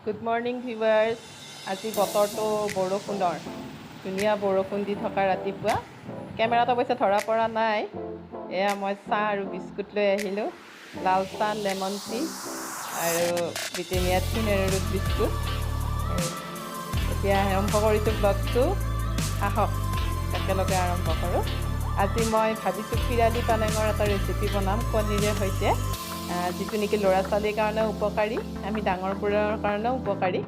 Good morning viewers. আজি বতৰটো বৰষুণৰ, ধুনীয়া বৰষুণ দি থকা ৰাতিপুৱা। কেমেৰাত অৱশ্যে ধৰা পৰা নাই। এয়া মই চাহ আৰু বিস্কুট লৈ আহিলোঁ, লাল চাহ, লেমন টি আৰু ব্ৰিটেনিয়া থিন এৰ'ৰুট বিস্কুট। এতিয়া আৰম্ভ কৰিছোঁ ব্লগটো, আহক একেলগে আৰম্ভ কৰোঁ। আজি মই ভাবিছোঁ পিৰালি পালেঙৰ এটা ৰেচিপি বনাম কণীৰে সৈতে, যিটো নেকি ল'ৰা ছোৱালীৰ কাৰণে উপকাৰী, আমি ডাঙৰবোৰৰ কাৰণেও উপকাৰী।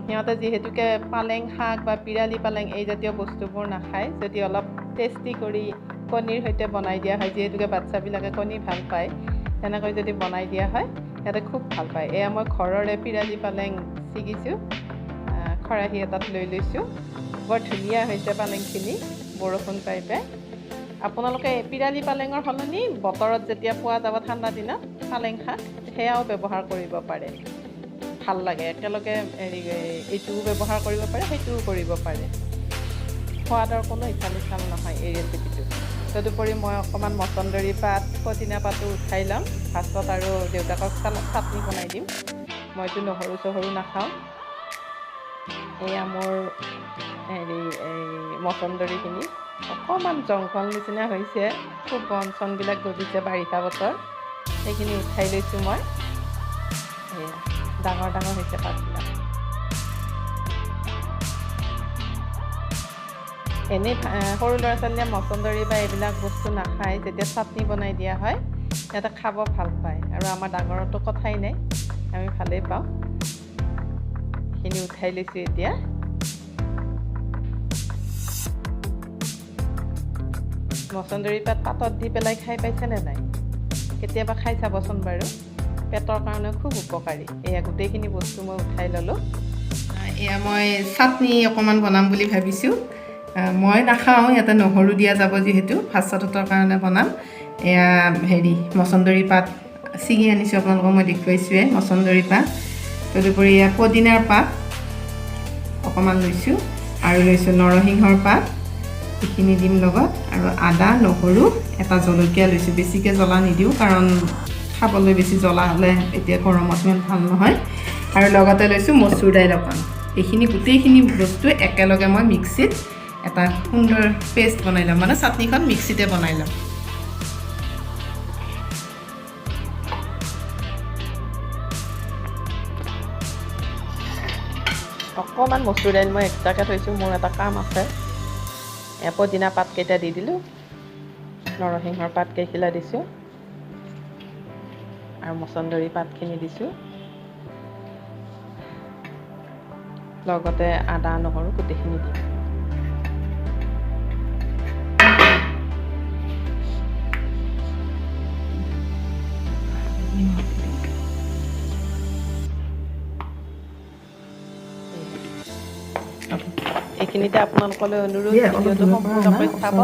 সিহঁতে যিহেতুকে পালেং শাক বা পিৰালি পালেং এই জাতীয় বস্তুবোৰ নাখায়, যদি অলপ টেষ্টি কৰি কণীৰ সৈতে বনাই দিয়া হয়, যিহেতুকে বাচ্ছাবিলাকে কণী ভাল পায়, তেনেকৈ যদি বনাই দিয়া হয় সিহঁতে খুব ভাল পায়। এয়া মই ঘৰৰে পিৰালি পালেং ছিগিছোঁ, খৰাহী এটাত লৈ লৈছোঁ। বৰ ধুনীয়া হৈছে পালেংখিনি বৰষুণ পাই পাই। আপোনালোকে পিৰালি পালেঙৰ সলনি বতৰত যেতিয়া পোৱা যাব ঠাণ্ডা দিনত পালেং শাক, সেয়াও ব্যৱহাৰ কৰিব পাৰে, ভাল লাগে। একেলগে এইটোও ব্যৱহাৰ কৰিব পাৰে, সেইটোও কৰিব পাৰে। সোৱাদৰ কোনো ইফাল সিফাল নহয় এই ৰেচিপিটো। তদুপৰি মই অকণমান মচন্দৰী পাত, পদিনা পাতো উঠাই ল'ম পাছত, আৰু দেউতাকক চাটনি বনাই দিম। মইতো নহৰু চহৰু নাখাওঁ। এয়া মোৰ মচন্দৰীখিনি অকণমান জংঘল নিচিনা হৈছে, খুব বন চনবিলাক গজিছে বাৰিষা বতৰ, সেইখিনি উঠাই লৈছোঁ মই। এয়া ডাঙৰ ডাঙৰ হৈছে পাতবিলাক। এনেই সৰু ল'ৰা ছোৱালীয়ে মচন্দৰী বা এইবিলাক বস্তু নাখায়, যেতিয়া চাটনি বনাই দিয়া হয় সিহঁতে খাব ভাল পায়, আৰু আমাৰ ডাঙৰতো কথাই নাই, আমি ভালেই পাওঁ। এইখিনি উঠাই লৈছোঁ এতিয়া। মচন্দৰী পাত পাতত দি পেলাই খাই পাইছেনে নাই? কেতিয়াবা খাই চাবচোন বাৰু, পেটৰ কাৰণে খুব উপকাৰী। এয়া গোটেইখিনি বস্তু মই উঠাই ল'লোঁ। এয়া মই চাটনি অকণমান বনাম বুলি ভাবিছোঁ। মই নাখাওঁ, ইয়াতে নহৰু দিয়া যাব যিহেতু, ফাষ্টতৰ কাৰণে বনাম। এয়া মচন্দৰী পাত ছিঙি আনিছোঁ, আপোনালোকক মই দেখুৱাইছোঁৱে মচন্দৰী পাত। তদুপৰি এয়া পদিনাৰ পাত অকণমান লৈছোঁ, আৰু লৈছোঁ নৰসিংহৰ পাত, এইখিনি দিম লগত, আৰু আদা, নহৰু, এটা জলকীয়া লৈছোঁ। বেছিকৈ জ্বলা নিদিওঁ, কাৰণ খাবলৈ বেছি জ্বলা হ'লে এতিয়া গৰমত ইমান ভাল নহয়। আৰু লগতে লৈছোঁ মচুৰ দাইল অকণ। এইখিনি গোটেইখিনি বস্তু একেলগে মই মিক্সিত এটা সুন্দৰ পেষ্ট বনাই ল'ম, মানে চাটনিখন মিক্সিতে বনাই ল'ম। অকণমান মচুৰ দাইল মই এক্সট্ৰাকৈ থৈছোঁ, মোৰ এটা কাম আছে। পদিনা পাতকেইটা দি দিলোঁ, নৰসিংহৰ পাতকেইখিলা দিছোঁ, আৰু মচন্দৰী পাতখিনি দিছোঁ, লগতে আদা নহৰু গোটেইখিনি দিম। এইখিনিতে আপোনালোকলৈ অনুৰোধ, ভিডিঅ'টো সম্পূৰ্ণকৈ চাব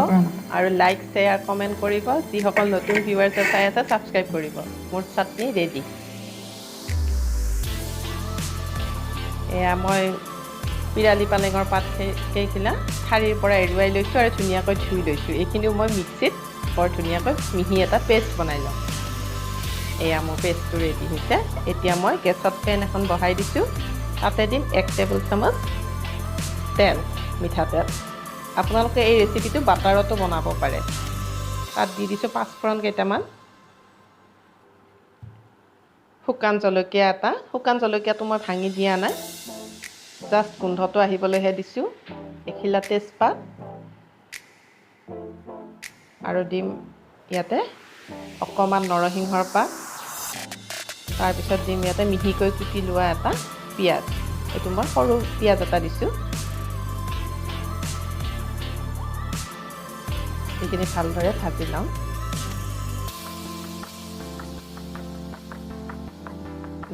আৰু লাইক, শ্বেয়াৰ, কমেণ্ট কৰিব। যিসকল নতুন ভিউৱাৰ্ছে চাই আছে, ছাবস্ক্ৰাইব কৰিব। মোৰ চাটনি ৰেডি। এয়া মই পিৰালি পালেঙৰ পাত কেইখিলা ঠাৰিৰ পৰা এৰুৱাই লৈছোঁ আৰু ধুনীয়াকৈ ধুই লৈছোঁ। এইখিনিও মই মিক্সিত বৰ ধুনীয়াকৈ মিহি এটা পেষ্ট বনাই ল'ম। এয়া মোৰ পেষ্টটো ৰেডি হৈছে। এতিয়া মই গেছত পেন এখন বহাই দিছোঁ, তাতে দিম 1 টেবুল চামুচ তেল, মিঠাতেল। আপোনালোকে এই ৰেচিপিটো বাটাৰতো বনাব পাৰে। তাত দি দিছোঁ পাঁচফোৰণ কেইটামান, শুকান জলকীয়া এটা। শুকান জলকীয়াটো মই ভাঙি দিয়া নাই, জাষ্ট গোন্ধটো আহিবলৈহে দিছোঁ। এখিলা তেজপাত, আৰু দিম ইয়াতে অকণমান নৰসিংহৰ পাত। তাৰপিছত দিম ইয়াতে মিহিকৈ কুটি লোৱা এটা পিঁয়াজ। এইটো মই সৰু পিঁয়াজ এটা দিছোঁ। এইখিনি ভালদৰে ভাজি লওঁ।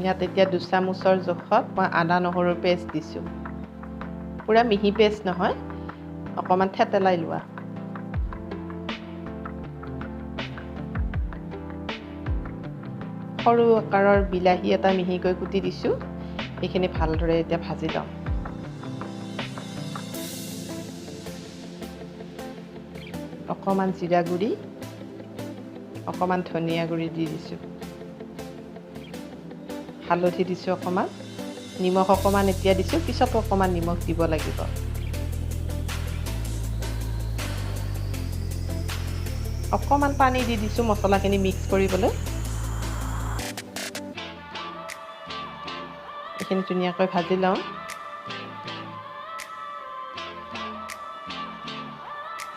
ইয়াত এতিয়া 2 চামুচৰ জোখত মই আদা নহৰুৰ পেষ্ট দিছোঁ। পূৰা মিহি পেষ্ট নহয়, অকণমান থেতেলাই লোৱা। সৰু আকাৰৰ বিলাহী এটা মিহিকৈ কুটি দিছোঁ। এইখিনি ভালদৰে এতিয়া ভাজি লওঁ। অকণমান জিৰা গুড়ি, অকণমান ধনিয়া গুড়ি দি দিছোঁ, হালধি দিছোঁ অকণমান, নিমখ অকণমান এতিয়া দিছোঁ, পিছত অকণমান নিমখ দিব লাগিব। অকণমান পানী দি দিছোঁ মছলাখিনি মিক্স কৰিবলৈ। এইখিনি ধুনীয়াকৈ ভাজি লওঁ।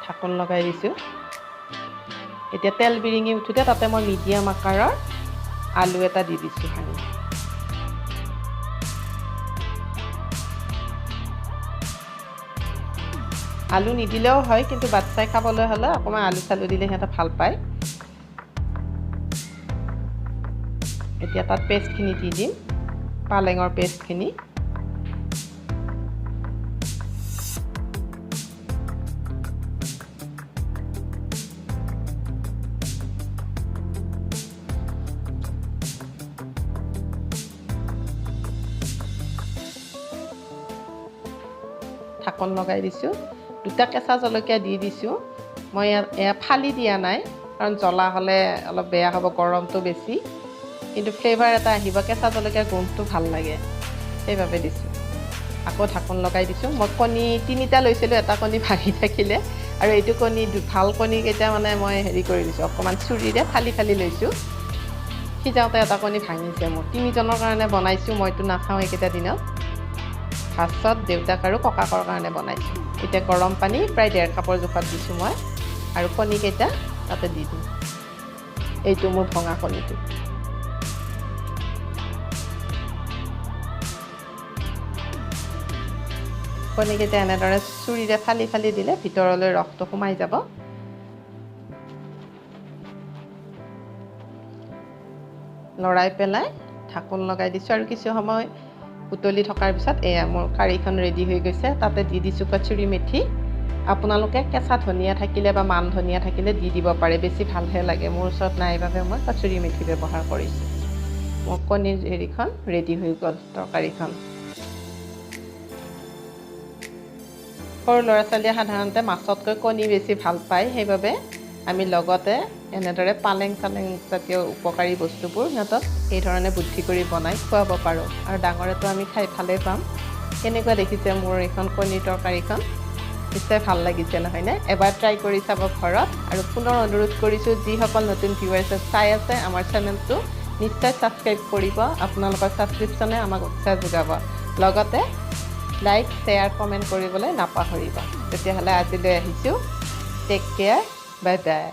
ঢাকোন লগাই দিছোঁ। এতিয়া তেল বিৰিঙি উঠোঁতে তাতে মই মিডিয়াম আকাৰৰ আলু এটা দি দিছোঁ ভাঙি। আলু নিদিলেও হয়, কিন্তু বাচ্ছাই খাবলৈ হ'লে অকণমান আলু চালু দিলে সিহঁতে ভাল পায়। এতিয়া তাত পেষ্টখিনি দি দিম, পালেঙৰ পেষ্টখিনি। ঢাকন লগাই দিছোঁ। 2টা কেঁচা জলকীয়া দি দিছোঁ। মই এয়া ফালি দিয়া নাই, কাৰণ জ্বলা হ'লে অলপ বেয়া হ'ব, গৰমটো বেছি। কিন্তু ফ্লেভাৰ এটা আহিব, কেঁচা জলকীয়াৰ গোন্ধটো ভাল লাগে, সেইবাবে দিছোঁ। আকৌ ঢাকন লগাই দিছোঁ। মই কণী 3টা লৈছিলোঁ, এটা কণী ভাঙি থাকিলে, আৰু এইটো কণী ভাল কণীকেইটা মানে মই হেৰি কৰি দিছোঁ, অকণমান চুৰিৰে ফালি ফালি লৈছোঁ। সিজাওঁতে এটা কণী ভাঙিছে মোৰ। 3জনৰ কাৰণে বনাইছোঁ, মইতো নাখাওঁ এইকেইটা দিনত। ভাতত দেউতাক আৰু ককাকৰ কাৰণে বনাইছোঁ। এতিয়া গৰম পানী প্ৰায় 1.5 কাপৰ জোখত দিছোঁ মই, আৰু কণীকেইটা তাতে দি দিম। এইটো মোৰ ভঙা কণীটো। কণীকেইটা এনেদৰে চুৰিৰে ফালি ফালি দিলে ভিতৰলৈ ৰসটো সোমাই যাব। লৰাই পেলাই ঢাকোন লগাই দিছোঁ, আৰু কিছু সময় উতলি থকাৰ পিছত এয়া মোৰ কাৰীখন ৰেডি হৈ গৈছে। তাতে দি দিছোঁ কচুৰি মেথি। আপোনালোকে কেঁচা ধনিয়া থাকিলে বা মান ধনিয়া থাকিলে দি দিব পাৰে, বেছি ভালহে লাগে। মোৰ ওচৰত নাই বাবে মই কচুৰি মেথি ব্যৱহাৰ কৰিছোঁ। মোৰ কণীৰ হেৰিখন ৰেডি হৈ গ'ল, তৰকাৰীখন। সৰু ল'ৰা ছোৱালীয়ে সাধাৰণতে মাছতকৈ কণী বেছি ভাল পায়, সেইবাবে আমি লগতে এনেদৰে পালেং চালেং জাতীয় উপকাৰী বস্তুবোৰ সিহঁতক এইধৰণে বুদ্ধি কৰি বনাই খুৱাব পাৰোঁ। আৰু ডাঙৰেতো আমি খাই ভালেই পাম। কেনেকুৱা দেখিছে মোৰ এইখন কণীৰ তৰকাৰীখন? নিশ্চয় ভাল লাগিছে নহয়নে? এবাৰ ট্ৰাই কৰি চাব ঘৰত। আৰু পুনৰ অনুৰোধ কৰিছোঁ, যিসকল নতুন ভিউৱাৰ্ছে চাই আছে আমাৰ চেনেলটো, নিশ্চয় ছাবস্ক্ৰাইব কৰিব। আপোনালোকৰ ছাবস্ক্ৰিপশ্যনে আমাক উৎসাহ যোগাব। লগতে লাইক, শ্বেয়াৰ, কমেণ্ট কৰিবলৈ নাপাহৰিব। তেতিয়াহ'লে আজিলৈ আহিছোঁ। টেক কেয়াৰ, বাই বাই।